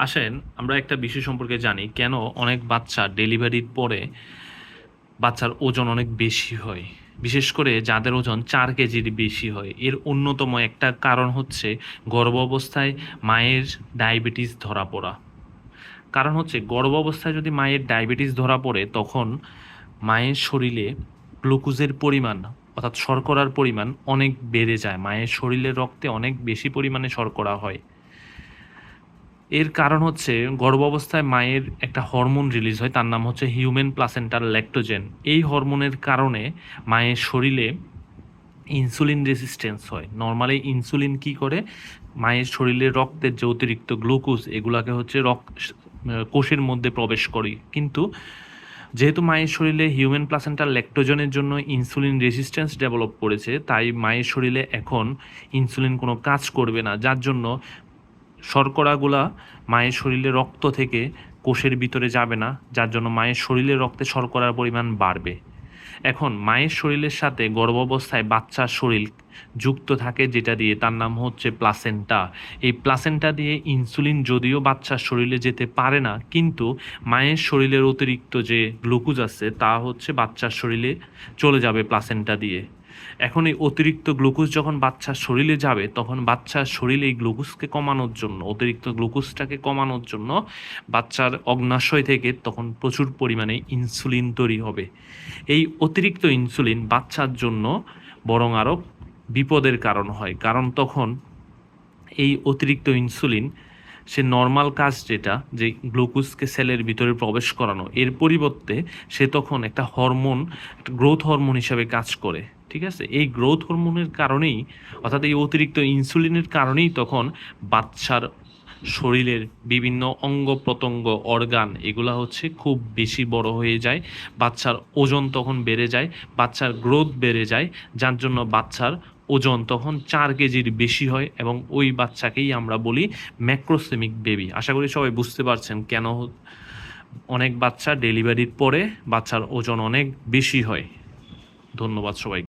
আসেন আমরা একটা বিষয় সম্পর্কে জানি কেন অনেক বাচ্চা ডেলিভারির পরে বাচ্চার ওজন অনেক বেশি হয়, বিশেষ করে যাদের ওজন 4 কেজির বেশি হয়। এর অন্যতম একটা কারণ হচ্ছে গর্ভ অবস্থায় মায়ের ডায়াবেটিস ধরা পড়া। কারণ হচ্ছে গর্ভ অবস্থায় যদি মায়ের ডায়াবেটিস ধরা পড়ে তখন মায়ের শরীরে গ্লুকোজের পরিমাণ অর্থাৎ শর্করার পরিমাণ অনেক বেড়ে যায়, মায়ের শরীরের রক্তে অনেক বেশি পরিমাণে শর্করা হয়। এর কারণ হচ্ছে গর্ভাবস্থায় মায়ের একটা হরমোন রিলিজ হয়, তার নাম হচ্ছে হিউম্যান প্লাসেন্টাল ল্যাক্টোজেন। এই হরমোনের কারণে মায়ের শরীরে ইনসুলিন রেজিস্ট্যান্স হয়। নর্মালি ইনসুলিন কি করে, মায়ের শরীরে রক্তের যে অতিরিক্ত গ্লুকোজ এগুলাকে হচ্ছে কোষের মধ্যে প্রবেশ করে, কিন্তু যেহেতু মায়ের শরীরে হিউম্যান প্লাসেন্টাল ল্যাক্টোজেনের জন্য ইনসুলিন রেজিস্ট্যান্স ডেভেলপ করেছে, তাই মায়ের শরীরে এখন ইনসুলিন কোনো কাজ করবে না, যার জন্য শর্করাগুলা মায়ের শরীরে রক্ত থেকে কোষের ভিতরে যাবে না, যার জন্য মায়ের শরীরে রক্তে শর্করার পরিমাণ বাড়বে। এখন মায়ের শরীরের সাথে গর্ভাবস্থায় বাচ্চার শরীর যুক্ত থাকে যেটা দিয়ে, তার নাম হচ্ছে প্লাসেন্টা। এই প্লাসেন্টা দিয়ে ইনসুলিন যদিও বাচ্চার শরীরে যেতে পারে না, কিন্তু মায়ের শরীরের অতিরিক্ত যে গ্লুকোজ আছে তা হচ্ছে বাচ্চার শরীরে চলে যাবে প্লাসেন্টা দিয়ে। এখন এই অতিরিক্ত গ্লুকোজ যখন বাচ্চার শরীরে যাবে তখন বাচ্চার শরীরে এই গ্লুকোজকে কমানোর জন্য, অতিরিক্ত গ্লুকোজটাকে কমানোর জন্য বাচ্চার অগ্নাশয় থেকে তখন প্রচুর পরিমাণে ইনসুলিন তৈরি হবে। এই অতিরিক্ত ইনসুলিন বাচ্চার জন্য বরং আরও বিপদের কারণ হয়, কারণ তখন এই অতিরিক্ত ইনসুলিন সে নর্মাল কাজ যেটা যে গ্লুকোজকে সেলের ভিতরে প্রবেশ করানো, এর পরিবর্তে সে তখন একটা হরমোন, একটা গ্রোথ হরমোন হিসাবে কাজ করে। ঠিক আছে, এই গ্রোথ হরমোনের কারণেই অর্থাৎ এই অতিরিক্ত ইনসুলিনের কারণেই তখন বাচ্চার শরীরের বিভিন্ন অঙ্গ প্রত্যঙ্গ অর্গান এগুলা হচ্ছে খুব বেশি বড় হয়ে যায়, বাচ্চার ওজন তখন বেড়ে যায়, বাচ্চার গ্রোথ বেড়ে যায়, যার জন্য বাচ্চার ওজন তখন 4 কেজির বেশি হয় এবং ওই বাচ্চাকেই আমরা বলি ম্যাক্রোসেমিক বেবি। আশা করি সবাই বুঝতে পারছেন কেন অনেক বাচ্চা ডেলিভারির পরে বাচ্চার ওজন অনেক বেশি হয়। ধন্যবাদ সবাই।